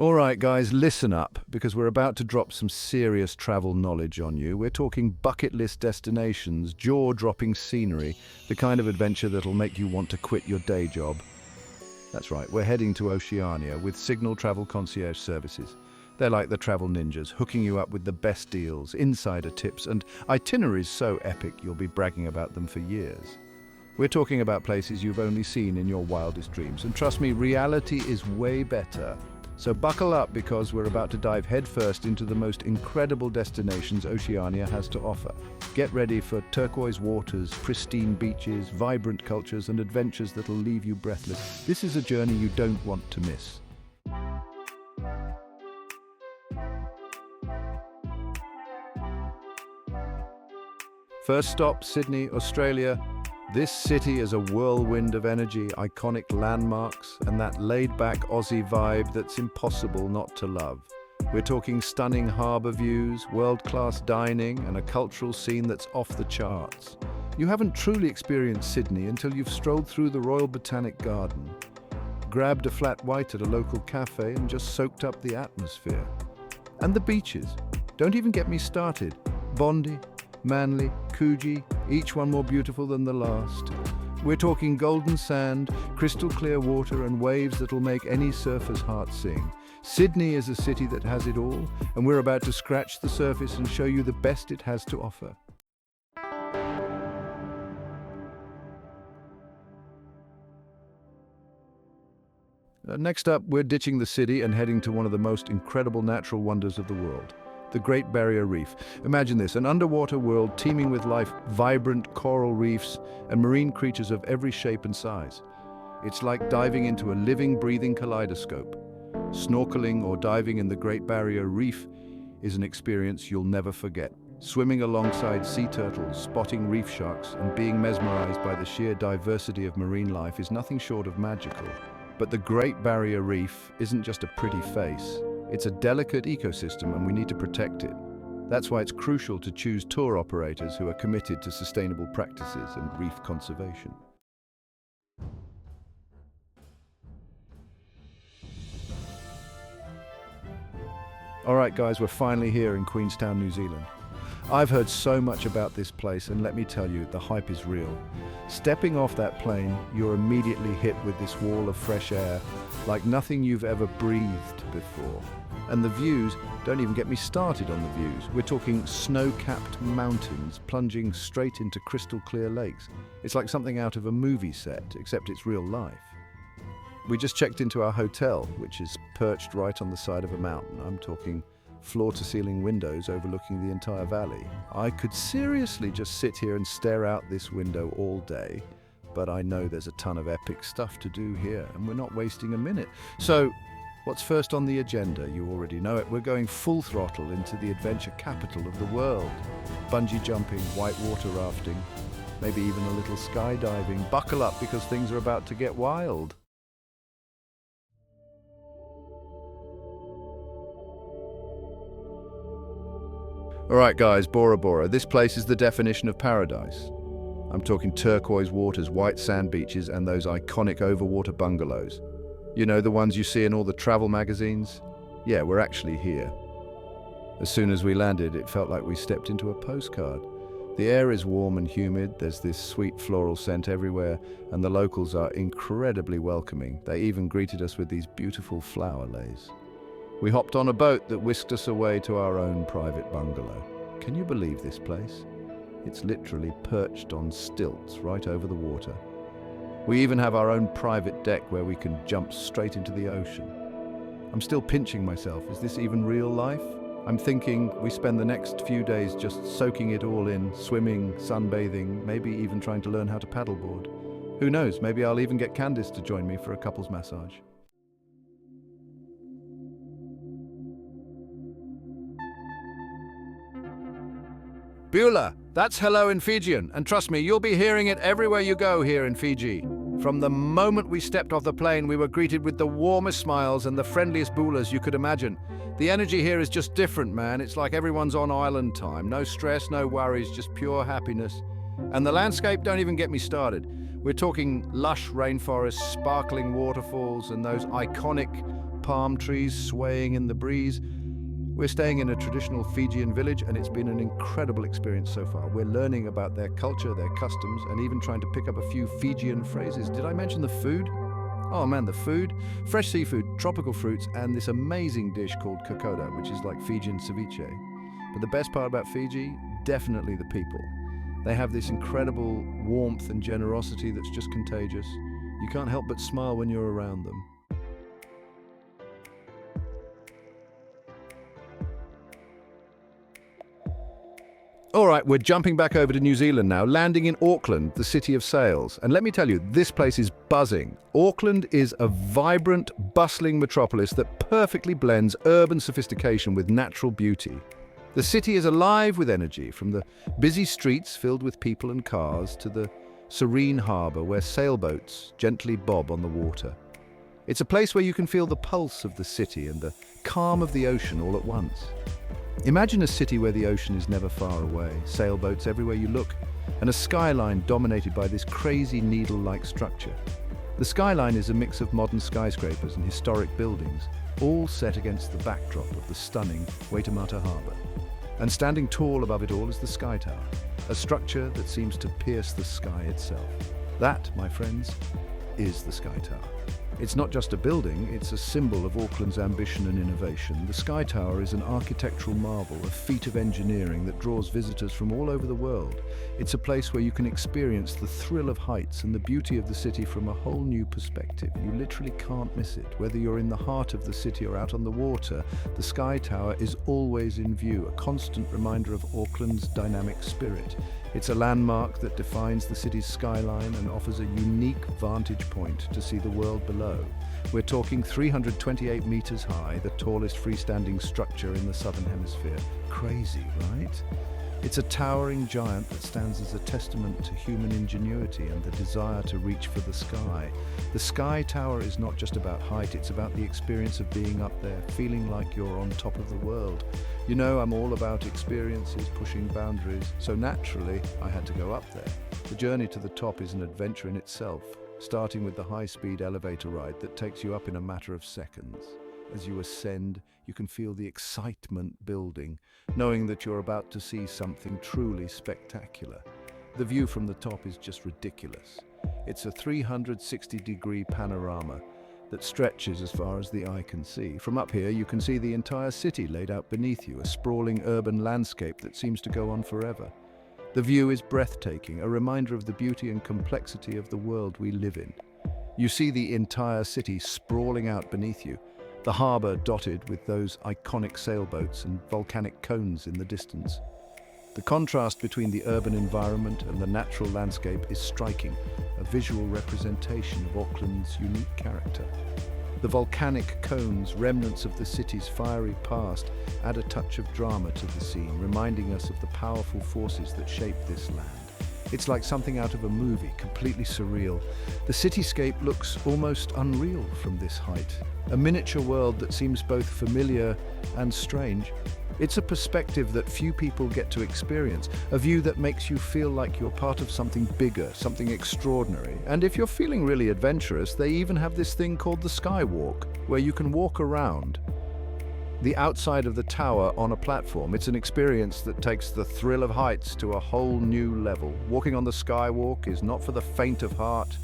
All right, guys, listen up, because we're about to drop some serious travel knowledge on you. We're talking bucket list destinations, jaw-dropping scenery, the kind of adventure that'll make you want to quit your day job. That's right, we're heading to Oceania with Signal Travel Concierge Services. They're like the travel ninjas, hooking you up with the best deals, insider tips, and itineraries so epic you'll be bragging about them for years. We're talking about places you've only seen in your wildest dreams, and trust me, reality is way better. So buckle up, because we're about to dive headfirst into the most incredible destinations Oceania has to offer. Get ready for turquoise waters, pristine beaches, vibrant cultures, and adventures that'll leave you breathless. This is a journey you don't want to miss. First stop, Sydney, Australia. This city is a whirlwind of energy, iconic landmarks, and that laid-back Aussie vibe that's impossible not to love. We're talking stunning harbour views, world-class dining, and a cultural scene that's off the charts. You haven't truly experienced Sydney until you've strolled through the Royal Botanic Garden, grabbed a flat white at a local cafe, and just soaked up the atmosphere. And the beaches. Don't even get me started. Bondi, Manly, Coogee, each one more beautiful than the last. We're talking golden sand, crystal clear water, and waves that'll make any surfer's heart sing. Sydney is a city that has it all, and we're about to scratch the surface and show you the best it has to offer. Next up, we're ditching the city and heading to one of the most incredible natural wonders of the world. The Great Barrier Reef. Imagine this, an underwater world teeming with life, vibrant coral reefs, and marine creatures of every shape and size. It's like diving into a living, breathing kaleidoscope. Snorkeling or diving in the Great Barrier Reef is an experience you'll never forget. Swimming alongside sea turtles, spotting reef sharks, and being mesmerized by the sheer diversity of marine life is nothing short of magical. But the Great Barrier Reef isn't just a pretty face. It's a delicate ecosystem, and we need to protect it. That's why it's crucial to choose tour operators who are committed to sustainable practices and reef conservation. All right, guys, we're finally here in Queenstown, New Zealand. I've heard so much about this place, and let me tell you, the hype is real. Stepping off that plane, you're immediately hit with this wall of fresh air, like nothing you've ever breathed before. And the views, don't even get me started on the views. We're talking snow-capped mountains plunging straight into crystal clear lakes. It's like something out of a movie set, except it's real life. We just checked into our hotel, which is perched right on the side of a mountain. I'm talking floor-to-ceiling windows overlooking the entire valley. I could seriously just sit here and stare out this window all day, but I know there's a ton of epic stuff to do here, and we're not wasting a minute. So, what's first on the agenda? You already know it. We're going full throttle into the adventure capital of the world. Bungee jumping, whitewater rafting, maybe even a little skydiving. Buckle up, because things are about to get wild. All right, guys, Bora Bora. This place is the definition of paradise. I'm talking turquoise waters, white sand beaches, and those iconic overwater bungalows. You know, the ones you see in all the travel magazines? Yeah, we're actually here. As soon as we landed, it felt like we stepped into a postcard. The air is warm and humid, there's this sweet floral scent everywhere, and the locals are incredibly welcoming. They even greeted us with these beautiful flower leis. We hopped on a boat that whisked us away to our own private bungalow. Can you believe this place? It's literally perched on stilts right over the water. We even have our own private deck where we can jump straight into the ocean. I'm still pinching myself. Is this even real life? I'm thinking we spend the next few days just soaking it all in, swimming, sunbathing, maybe even trying to learn how to paddleboard. Who knows, maybe I'll even get Candice to join me for a couples massage. Beulah, that's hello in Fijian, and trust me, you'll be hearing it everywhere you go here in Fiji. From the moment we stepped off the plane, we were greeted with the warmest smiles and the friendliest bulas you could imagine. The energy here is just different, man. It's like everyone's on island time. No stress, no worries, just pure happiness. And the landscape, don't even get me started. We're talking lush rainforests, sparkling waterfalls, and those iconic palm trees swaying in the breeze. We're staying in a traditional Fijian village, and it's been an incredible experience so far. We're learning about their culture, their customs, and even trying to pick up a few Fijian phrases. Did I mention the food? Oh man, the food. Fresh seafood, tropical fruits, and this amazing dish called kokoda, which is like Fijian ceviche. But the best part about Fiji, definitely the people. They have this incredible warmth and generosity that's just contagious. You can't help but smile when you're around them. All right, we're jumping back over to New Zealand now, landing in Auckland, the city of sails. And let me tell you, this place is buzzing. Auckland is a vibrant, bustling metropolis that perfectly blends urban sophistication with natural beauty. The city is alive with energy, from the busy streets filled with people and cars to the serene harbour where sailboats gently bob on the water. It's a place where you can feel the pulse of the city and the calm of the ocean all at once. Imagine a city where the ocean is never far away, sailboats everywhere you look, and a skyline dominated by this crazy needle-like structure. The skyline is a mix of modern skyscrapers and historic buildings, all set against the backdrop of the stunning Waitemata Harbour. And standing tall above it all is the Sky Tower, a structure that seems to pierce the sky itself. That, my friends, is the Sky Tower. It's not just a building, it's a symbol of Auckland's ambition and innovation. The Sky Tower is an architectural marvel, a feat of engineering that draws visitors from all over the world. It's a place where you can experience the thrill of heights and the beauty of the city from a whole new perspective. You literally can't miss it. Whether you're in the heart of the city or out on the water, the Sky Tower is always in view, a constant reminder of Auckland's dynamic spirit. It's a landmark that defines the city's skyline and offers a unique vantage point to see the world below. We're talking 328 meters high, the tallest freestanding structure in the Southern Hemisphere. Crazy, right? It's a towering giant that stands as a testament to human ingenuity and the desire to reach for the sky. The Sky Tower is not just about height, it's about the experience of being up there, feeling like you're on top of the world. You know, I'm all about experiences, pushing boundaries, so naturally, I had to go up there. The journey to the top is an adventure in itself, starting with the high-speed elevator ride that takes you up in a matter of seconds. As you ascend, you can feel the excitement building, knowing that you're about to see something truly spectacular. The view from the top is just ridiculous. It's a 360-degree panorama that stretches as far as the eye can see. From up here, you can see the entire city laid out beneath you, a sprawling urban landscape that seems to go on forever. The view is breathtaking, a reminder of the beauty and complexity of the world we live in. You see the entire city sprawling out beneath you, the harbour dotted with those iconic sailboats and volcanic cones in the distance. The contrast between the urban environment and the natural landscape is striking, a visual representation of Auckland's unique character. The volcanic cones, remnants of the city's fiery past, add a touch of drama to the scene, reminding us of the powerful forces that shape this land. It's like something out of a movie, completely surreal. The cityscape looks almost unreal from this height, a miniature world that seems both familiar and strange. It's a perspective that few people get to experience, a view that makes you feel like you're part of something bigger, something extraordinary. And if you're feeling really adventurous, they even have this thing called the Skywalk, where you can walk around the outside of the tower on a platform. It's an experience that takes the thrill of heights to a whole new level. Walking on the Skywalk is not for the faint of heart.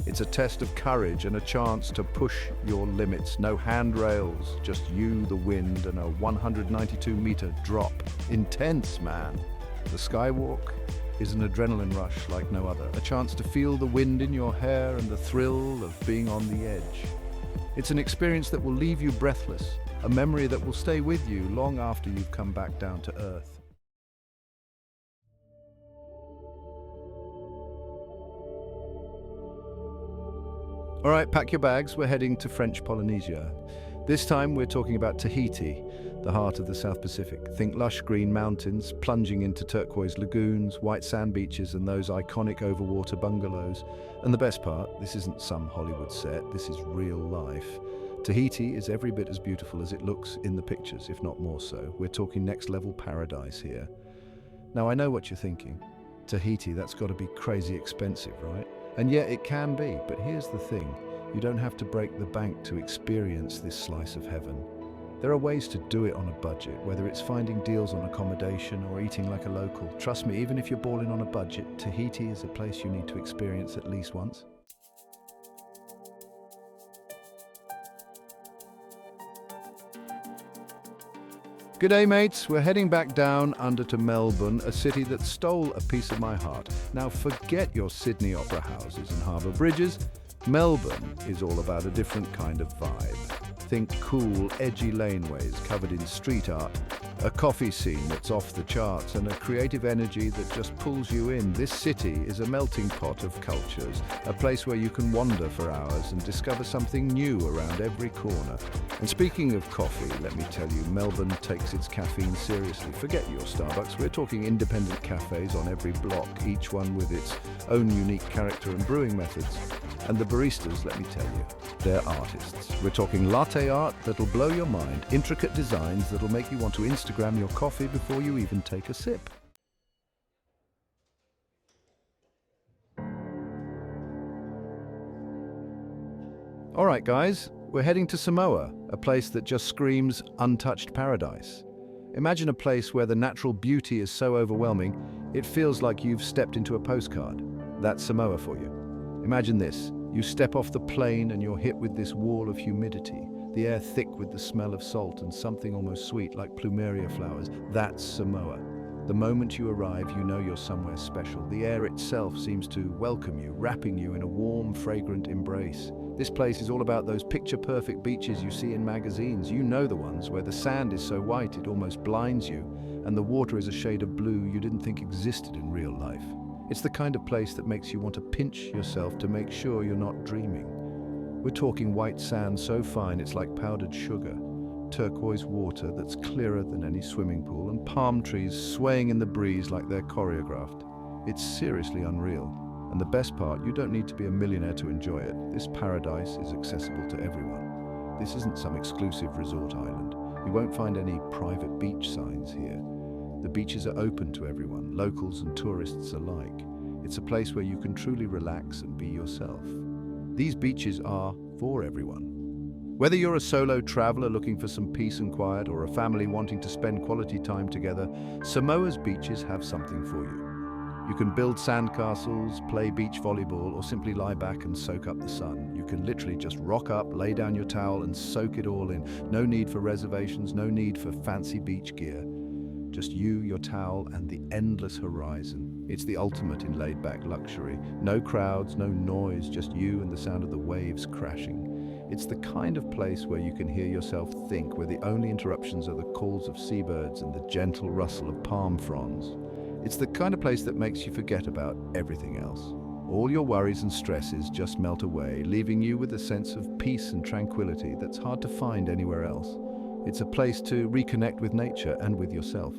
It's a test of courage and a chance to push your limits. No handrails, just you, the wind, and a 192-meter drop. Intense, man. The Skywalk is an adrenaline rush like no other. A chance to feel the wind in your hair and the thrill of being on the edge. It's an experience that will leave you breathless, a memory that will stay with you long after you've come back down to earth. All right, pack your bags, we're heading to French Polynesia. This time we're talking about Tahiti, the heart of the South Pacific. Think lush green mountains, plunging into turquoise lagoons, white sand beaches and those iconic overwater bungalows. And the best part, this isn't some Hollywood set, this is real life. Tahiti is every bit as beautiful as it looks in the pictures, if not more so. We're talking next level paradise here. Now I know what you're thinking. Tahiti, that's got to be crazy expensive, right? And yet it can be, but here's the thing. You don't have to break the bank to experience this slice of heaven. There are ways to do it on a budget, whether it's finding deals on accommodation or eating like a local. Trust me, even if you're balling on a budget, Tahiti is a place you need to experience at least once. G'day mates, we're heading back down under to Melbourne, a city that stole a piece of my heart. Now forget your Sydney opera houses and harbour bridges. Melbourne is all about a different kind of vibe. Think cool, edgy laneways covered in street art, a coffee scene that's off the charts, and a creative energy that just pulls you in. This city is a melting pot of cultures, a place where you can wander for hours and discover something new around every corner. And speaking of coffee, let me tell you, Melbourne takes its caffeine seriously. Forget your Starbucks, we're talking independent cafes on every block, each one with its own unique character and brewing methods. And the baristas, let me tell you, they're artists. We're talking latte art that'll blow your mind, intricate designs that'll make you want to Instagram your coffee before you even take a sip. All right, guys, we're heading to Samoa, a place that just screams untouched paradise. Imagine a place where the natural beauty is so overwhelming, it feels like you've stepped into a postcard. That's Samoa for you. Imagine this. You step off the plane and you're hit with this wall of humidity, the air thick with the smell of salt and something almost sweet like plumeria flowers. That's Samoa. The moment you arrive, you know you're somewhere special. The air itself seems to welcome you, wrapping you in a warm, fragrant embrace. This place is all about those picture-perfect beaches you see in magazines. You know the ones where the sand is so white it almost blinds you, and the water is a shade of blue you didn't think existed in real life. It's the kind of place that makes you want to pinch yourself to make sure you're not dreaming. We're talking white sand so fine it's like powdered sugar, turquoise water that's clearer than any swimming pool, and palm trees swaying in the breeze like they're choreographed. It's seriously unreal. And the best part, you don't need to be a millionaire to enjoy it. This paradise is accessible to everyone. This isn't some exclusive resort island. You won't find any private beach signs here. The beaches are open to everyone, locals and tourists alike. It's a place where you can truly relax and be yourself. These beaches are for everyone. Whether you're a solo traveler looking for some peace and quiet or a family wanting to spend quality time together, Samoa's beaches have something for you. You can build sandcastles, play beach volleyball, or simply lie back and soak up the sun. You can literally just rock up, lay down your towel and soak it all in. No need for reservations, no need for fancy beach gear. Just you, your towel, and the endless horizon. It's the ultimate in laid-back luxury. No crowds, no noise, just you and the sound of the waves crashing. It's the kind of place where you can hear yourself think, where the only interruptions are the calls of seabirds and the gentle rustle of palm fronds. It's the kind of place that makes you forget about everything else. All your worries and stresses just melt away, leaving you with a sense of peace and tranquility that's hard to find anywhere else. It's a place to reconnect with nature and with yourself.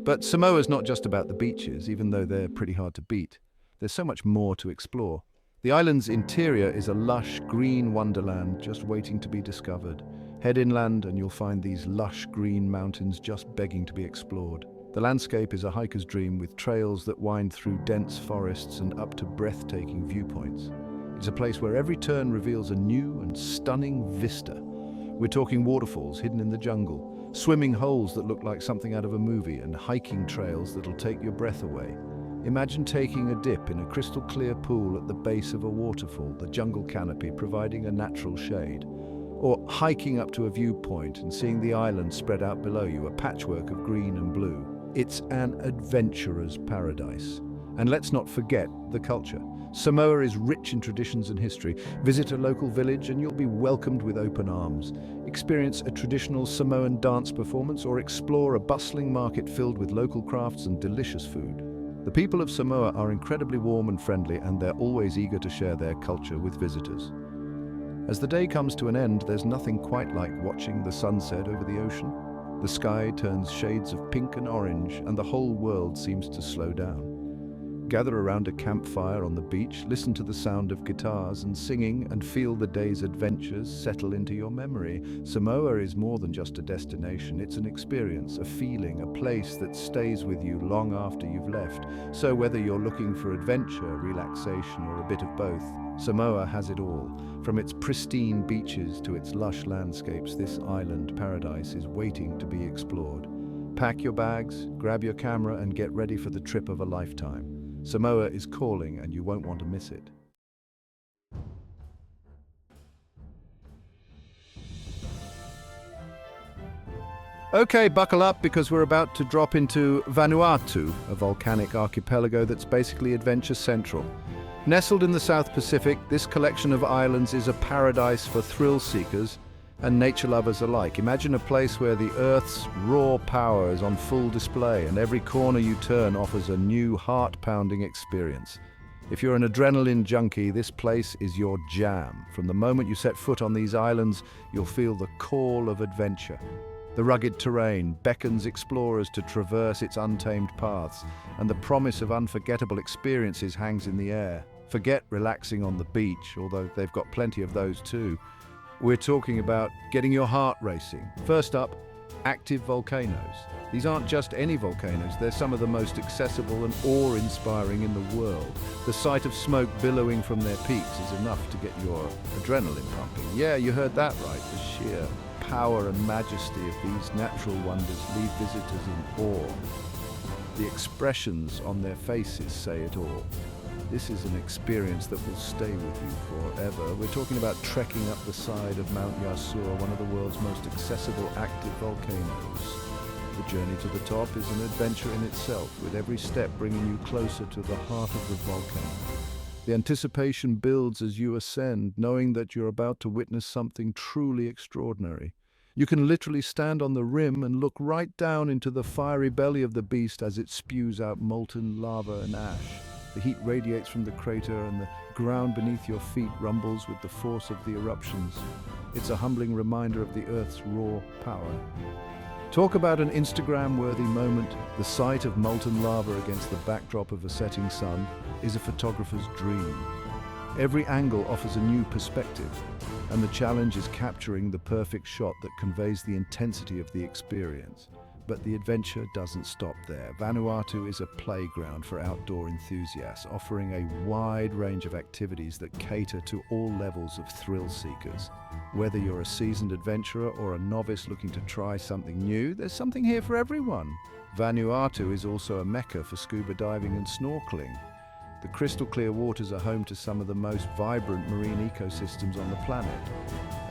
But Samoa's not just about the beaches, even though they're pretty hard to beat. There's so much more to explore. The island's interior is a lush, green wonderland just waiting to be discovered. Head inland and you'll find these lush green mountains just begging to be explored. The landscape is a hiker's dream, with trails that wind through dense forests and up to breathtaking viewpoints. It's a place where every turn reveals a new and stunning vista. We're talking waterfalls hidden in the jungle, swimming holes that look like something out of a movie, and hiking trails that'll take your breath away. Imagine taking a dip in a crystal clear pool at the base of a waterfall, the jungle canopy providing a natural shade. Or hiking up to a viewpoint and seeing the island spread out below you, a patchwork of green and blue. It's an adventurer's paradise. And let's not forget the culture. Samoa is rich in traditions and history. Visit a local village and you'll be welcomed with open arms. Experience a traditional Samoan dance performance or explore a bustling market filled with local crafts and delicious food. The people of Samoa are incredibly warm and friendly, and they're always eager to share their culture with visitors. As the day comes to an end, there's nothing quite like watching the sunset over the ocean. The sky turns shades of pink and orange, and the whole world seems to slow down. Gather around a campfire on the beach, listen to the sound of guitars and singing, and feel the day's adventures settle into your memory. Samoa is more than just a destination, it's an experience, a feeling, a place that stays with you long after you've left. So whether you're looking for adventure, relaxation, or a bit of both, Samoa has it all. From its pristine beaches to its lush landscapes, this island paradise is waiting to be explored. Pack your bags, grab your camera, and get ready for the trip of a lifetime. Samoa is calling, and you won't want to miss it. Okay, buckle up because we're about to drop into Vanuatu, a volcanic archipelago that's basically adventure central. Nestled in the South Pacific, this collection of islands is a paradise for thrill seekers and nature lovers alike. Imagine a place where the Earth's raw power is on full display and every corner you turn offers a new heart-pounding experience. If you're an adrenaline junkie, this place is your jam. From the moment you set foot on these islands, you'll feel the call of adventure. The rugged terrain beckons explorers to traverse its untamed paths, and the promise of unforgettable experiences hangs in the air. Forget relaxing on the beach, although they've got plenty of those too. We're talking about getting your heart racing. First up, active volcanoes. These aren't just any volcanoes, they're some of the most accessible and awe-inspiring in the world. The sight of smoke billowing from their peaks is enough to get your adrenaline pumping. Yeah, you heard that right. The sheer power and majesty of these natural wonders leave visitors in awe. The expressions on their faces say it all. This is an experience that will stay with you forever. We're talking about trekking up the side of Mount Yasur, one of the world's most accessible active volcanoes. The journey to the top is an adventure in itself, with every step bringing you closer to the heart of the volcano. The anticipation builds as you ascend, knowing that you're about to witness something truly extraordinary. You can literally stand on the rim and look right down into the fiery belly of the beast as it spews out molten lava and ash. The heat radiates from the crater and the ground beneath your feet rumbles with the force of the eruptions. It's a humbling reminder of the Earth's raw power. Talk about an Instagram-worthy moment. The sight of molten lava against the backdrop of a setting sun is a photographer's dream. Every angle offers a new perspective, and the challenge is capturing the perfect shot that conveys the intensity of the experience. But the adventure doesn't stop there. Vanuatu is a playground for outdoor enthusiasts, offering a wide range of activities that cater to all levels of thrill seekers. Whether you're a seasoned adventurer or a novice looking to try something new, there's something here for everyone. Vanuatu is also a mecca for scuba diving and snorkeling. The crystal clear waters are home to some of the most vibrant marine ecosystems on the planet.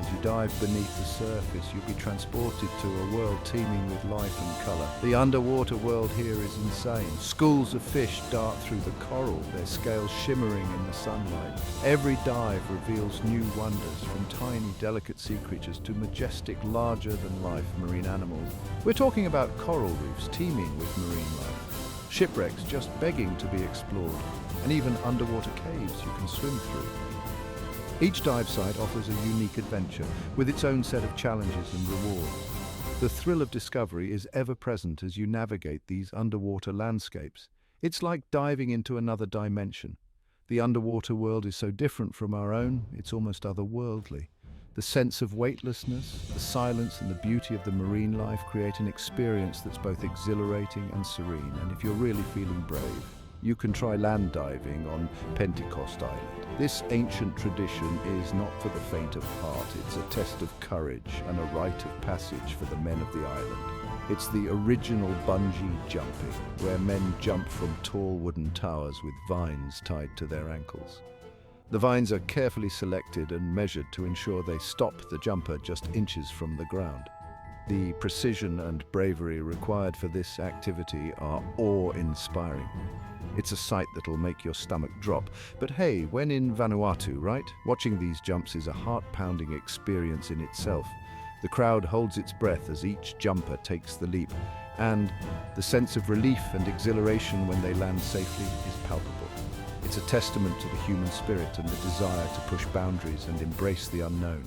As you dive beneath the surface, you'll be transported to a world teeming with life and colour. The underwater world here is insane. Schools of fish dart through the coral, their scales shimmering in the sunlight. Every dive reveals new wonders, from tiny, delicate sea creatures to majestic, larger-than-life marine animals. We're talking about coral reefs teeming with marine life, shipwrecks just begging to be explored, and even underwater caves you can swim through. Each dive site offers a unique adventure, with its own set of challenges and rewards. The thrill of discovery is ever present as you navigate these underwater landscapes. It's like diving into another dimension. The underwater world is so different from our own, it's almost otherworldly. The sense of weightlessness, the silence and the beauty of the marine life create an experience that's both exhilarating and serene. And if you're really feeling brave, you can try land diving on Pentecost Island. This ancient tradition is not for the faint of heart. It's a test of courage and a rite of passage for the men of the island. It's the original bungee jumping, where men jump from tall wooden towers with vines tied to their ankles. The vines are carefully selected and measured to ensure they stop the jumper just inches from the ground. The precision and bravery required for this activity are awe-inspiring. It's a sight that'll make your stomach drop. But hey, when in Vanuatu, right? Watching these jumps is a heart-pounding experience in itself. The crowd holds its breath as each jumper takes the leap, and the sense of relief and exhilaration when they land safely is palpable. It's a testament to the human spirit and the desire to push boundaries and embrace the unknown.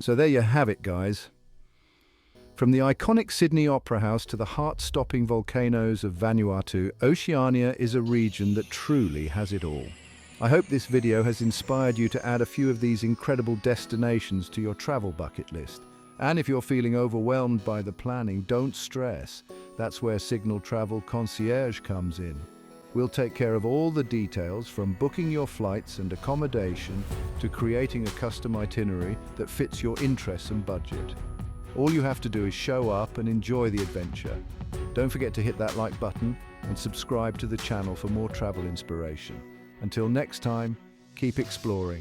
So there you have it, guys. From the iconic Sydney Opera House to the heart-stopping volcanoes of Vanuatu, Oceania is a region that truly has it all. I hope this video has inspired you to add a few of these incredible destinations to your travel bucket list. And if you're feeling overwhelmed by the planning, don't stress. That's where Signal Travel Concierge comes in. We'll take care of all the details, from booking your flights and accommodation to creating a custom itinerary that fits your interests and budget. All you have to do is show up and enjoy the adventure. Don't forget to hit that like button and subscribe to the channel for more travel inspiration. Until next time, keep exploring.